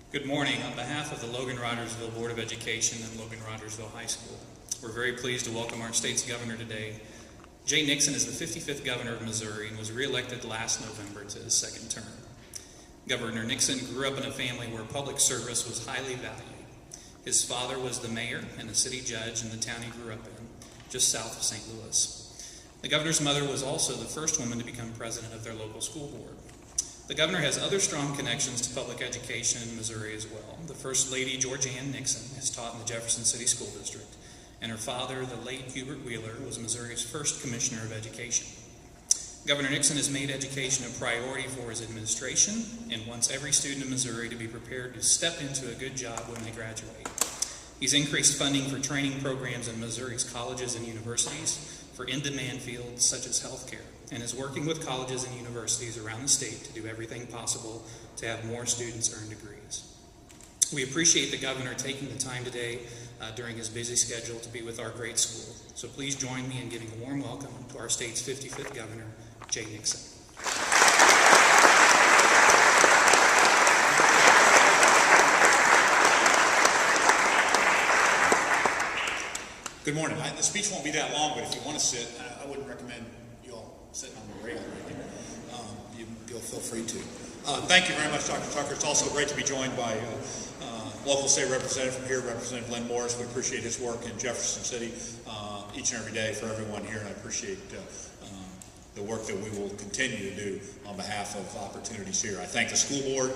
Good morning. On behalf of the Logan-Rogersville Board of Education and Logan-Rogersville High School, we're very pleased to welcome our state's governor today. Jay Nixon is the 55th governor of Missouri and was re-elected last November to his second term. Governor Nixon grew up in a family where public service was highly valued. His father was the mayor and the city judge in the town he grew up in, just south of St. Louis. The governor's mother was also the first woman to become president of their local school board. The governor has other strong connections to public education in Missouri as well. The First Lady, Georgianne Nixon, has taught in the Jefferson City School District, and her father, the late Hubert Wheeler, was Missouri's first Commissioner of Education. Governor Nixon has made education a priority for his administration and wants every student in Missouri to be prepared to step into a good job when they graduate. He's increased funding for training programs in Missouri's colleges and universities for in-demand fields such as healthcare, and is working with colleges and universities around the state to do everything possible to have more students earn degrees. We appreciate the governor taking the time today during his busy schedule to be with our great school. So please join me in giving a warm welcome to our state's 55th governor, Jay Nixon. Good morning. The speech won't be that long, but if you want to sit, I wouldn't recommend you all sitting on the rail or anything. You'll feel free to. Thank you very much, Dr. Tucker. It's also great to be joined by local state representative from here, Representative Len Morris. We appreciate his work in Jefferson City each and every day for everyone here, and I appreciate the work that we will continue to do on behalf of opportunities here. I thank the school board,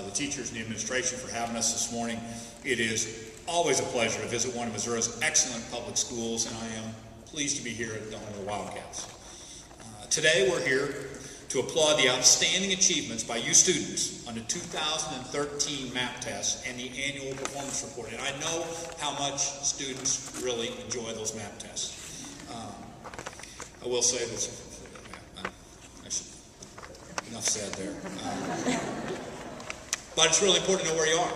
the teachers, and the administration for having us this morning. It is always a pleasure to visit one of Missouri's excellent public schools, and I am pleased to be here at the home of the Wildcats. Today we're here to applaud the outstanding achievements by you students on the 2013 MAP test and the annual performance report. And I know how much students really enjoy those MAP tests. I will say this. Enough said there. But it's really important to know where you are.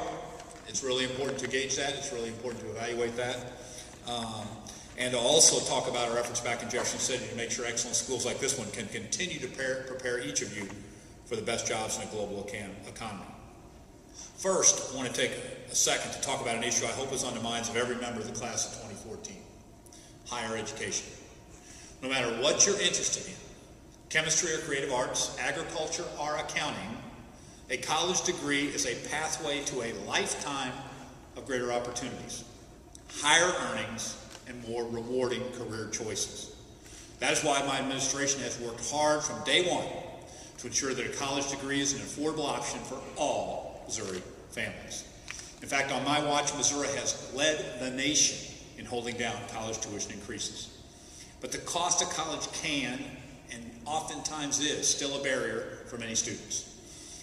It's really important to gauge that. It's really important to evaluate that. And to also talk about our efforts back in Jefferson City to make sure excellent schools like this one can continue to prepare each of you for the best jobs in a global economy. First, I want to take a second to talk about an issue I hope is on the minds of every member of the class of 2014, higher education. No matter what you're interested in, chemistry or creative arts, agriculture or accounting, a college degree is a pathway to a lifetime of greater opportunities, higher earnings, and more rewarding career choices. That is why my administration has worked hard from day one to ensure that a college degree is an affordable option for all Missouri families. In fact, on my watch, Missouri has led the nation in holding down college tuition increases. But the cost of college can, and oftentimes is, still a barrier for many students.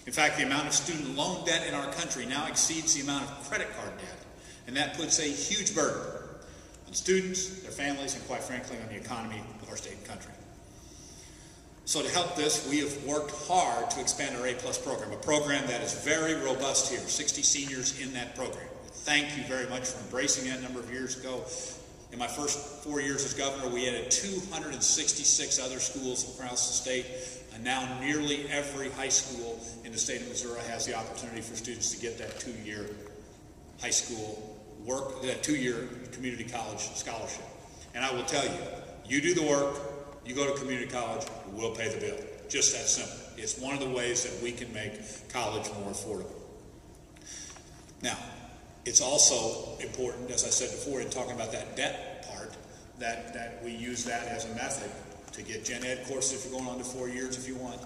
In fact, the amount of student loan debt in our country now exceeds the amount of credit card debt, and that puts a huge burden on students, their families, and quite frankly, on the economy of our state and country. So to help this, we have worked hard to expand our A-plus program, a program that is very robust here, 60 seniors in that program. Thank you very much for embracing that a number of years ago. In my first 4 years as governor, we added 266 other schools across the state, and now nearly every high school in the state of Missouri has the opportunity for students to get that two-year high school work, that two-year community college scholarship. And I will tell you, you do the work, you go to community college, we'll pay the bill. Just that simple. It's one of the ways that we can make college more affordable. Now, it's also important, as I said before, in talking about that debt part, that we use that as a method to get gen ed courses if you're going on to 4 years if you want,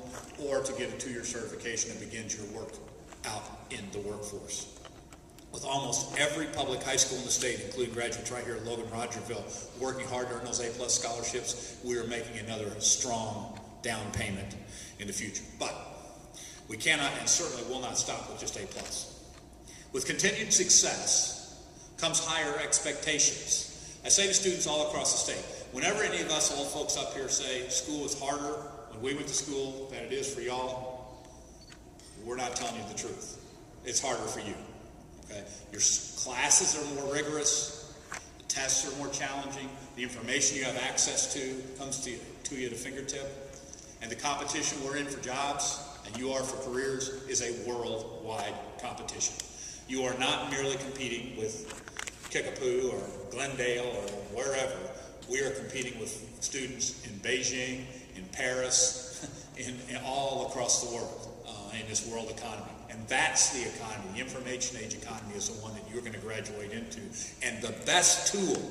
or to get a 2-year certification that begins your work out in the workforce. With almost every public high school in the state, including graduates right here at Logan-Rogersville, working hard to earn those A-plus scholarships, we are making another strong down payment in the future. But we cannot and certainly will not stop with just A-plus. With continued success comes higher expectations. I say to students all across the state, whenever any of us old folks up here say school is harder when we went to school than it is for y'all, we're not telling you the truth. It's harder for you. Okay? Your classes are more rigorous, the tests are more challenging, the information you have access to comes to you at a fingertip, and the competition we're in for jobs and you are for careers is a worldwide competition. You are not merely competing with Kickapoo or Glendale or wherever. We are competing with students in Beijing, in Paris, in all across the world, in this world economy. And that's the economy. The information age economy is the one that you're going to graduate into. And the best tool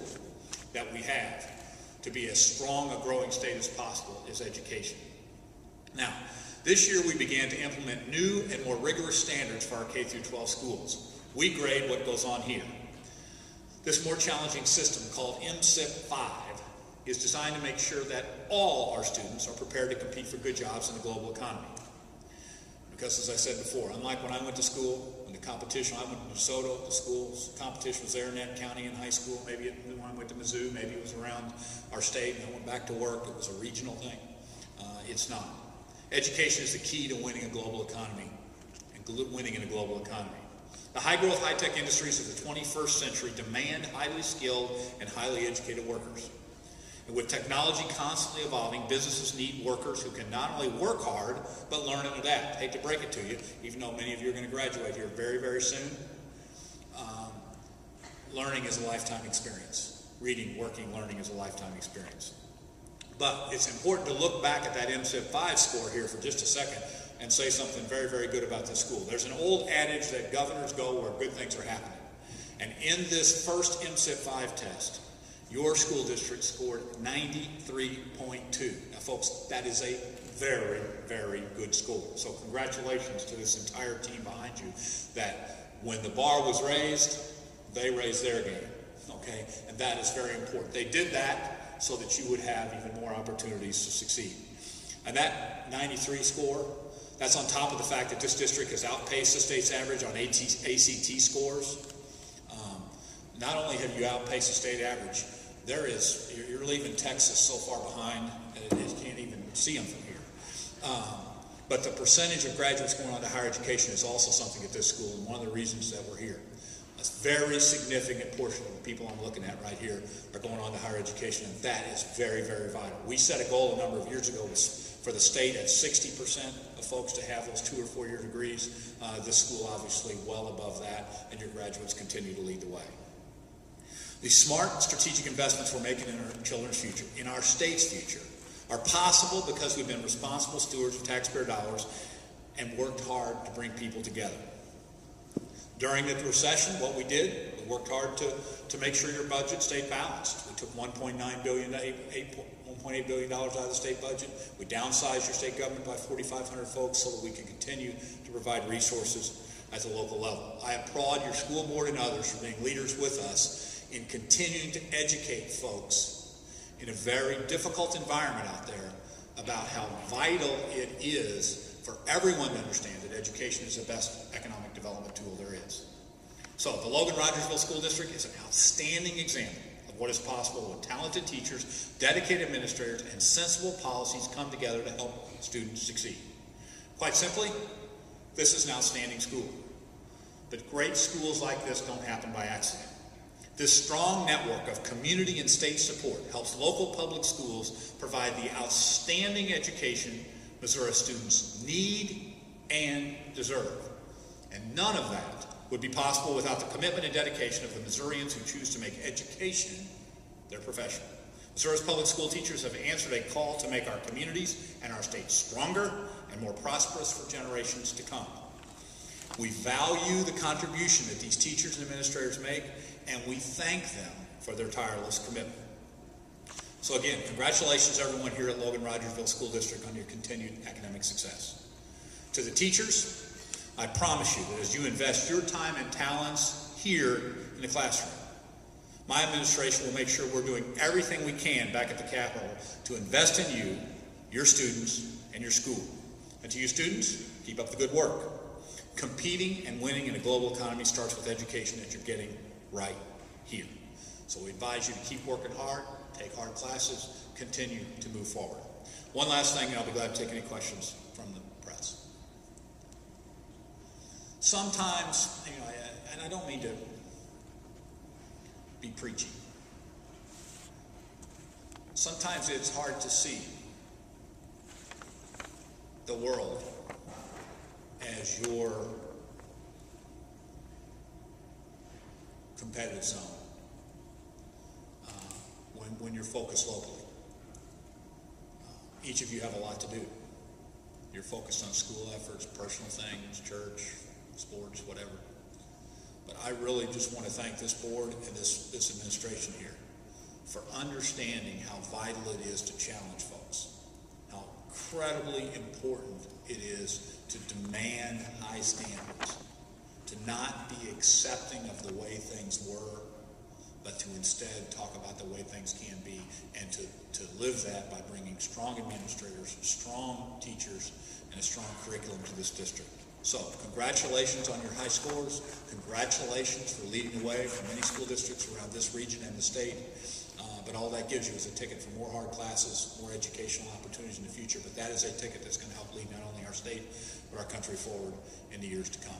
that we have to be as strong a growing state as possible is education. Now, this year we began to implement new and more rigorous standards for our K-12 schools. We grade what goes on here. This more challenging system, called MSIP-5, is designed to make sure that all our students are prepared to compete for good jobs in the global economy. Because, as I said before, unlike when I went to school, when the competition, I went to DeSoto, the schools, competition was there in that county in high school. Maybe when I went to Mizzou, maybe it was around our state, and I went back to work. It was a regional thing. It's not. Education is the key to winning a global economy and winning in a global economy. The high-growth, high-tech industries of the 21st century demand highly skilled and highly educated workers. And with technology constantly evolving, businesses need workers who can not only work hard, but learn and adapt. I hate to break it to you, even though many of you are going to graduate here very, very soon. Learning is a lifetime experience. Reading, working, learning is a lifetime experience. But it's important to look back at that MSIP-5 score here for just a second and say something very, very good about this school. There's an old adage that governors go where good things are happening. And in this first MSIP-5 test, your school district scored 93.2. Now, folks, that is a very, very good score. So congratulations to this entire team behind you that when the bar was raised, they raised their game, okay? And that is very important. They did that so that you would have even more opportunities to succeed. And that 93 score, that's on top of the fact that this district has outpaced the state's average on ACT scores. Not only have you outpaced the state average, you're leaving Texas so far behind that you can't even see them from here. But the percentage of graduates going on to higher education is also something at this school, and one of the reasons that we're here. A very significant portion of the people I'm looking at right here are going on to higher education, and that is very, very vital. We set a goal a number of years ago for the state at 60% of folks to have those 2 or 4 year degrees. This school obviously well above that, and your graduates continue to lead the way. These smart strategic investments we're making in our children's future, in our state's future, are possible because we've been responsible stewards of taxpayer dollars and worked hard to bring people together. During the recession, what we did, we worked hard to make sure your budget stayed balanced. We took $1.9 billion to $1.8 billion out of the state budget. We downsized your state government by 4,500 folks so that we can continue to provide resources at the local level. I applaud your school board and others for being leaders with us in continuing to educate folks in a very difficult environment out there about how vital it is for everyone to understand that education is the best economic development tool there is. So the Logan-Rogersville School District is an outstanding example of what is possible when talented teachers, dedicated administrators, and sensible policies come together to help students succeed. Quite simply, this is an outstanding school. But great schools like this don't happen by accident. This strong network of community and state support helps local public schools provide the outstanding education Missouri students need and deserve. And none of that would be possible without the commitment and dedication of the Missourians who choose to make education their profession. Missouri's public school teachers have answered a call to make our communities and our state stronger and more prosperous for generations to come. We value the contribution that these teachers and administrators make, and we thank them for their tireless commitment. So again, congratulations everyone here at Logan-Rogersville School District on your continued academic success. To the teachers, I promise you that as you invest your time and talents here in the classroom, my administration will make sure we're doing everything we can back at the Capitol to invest in you, your students, and your school. And to you students, keep up the good work. Competing and winning in a global economy starts with education that you're getting right here. So we advise you to keep working hard, take hard classes, continue to move forward. One last thing, and I'll be glad to take any questions from the press. Sometimes, and I don't mean to be preachy, sometimes it's hard to see the world as your competitive zone when you're focused locally. Each of you have a lot to do. You're focused on school efforts, personal things, church, sports, whatever. But I really just want to thank this board and this administration here for understanding how vital it is to challenge folks, how incredibly important it is to demand high standards, to not be accepting of the way things were, but to instead talk about the way things can be, and to live that by bringing strong administrators, strong teachers, and a strong curriculum to this district. So congratulations on your high scores. Congratulations for leading the way for many school districts around this region and the state. But all that gives you is a ticket for more hard classes, more educational opportunities in the future. But that is a ticket that's going to help lead not only our state, but our country forward in the years to come.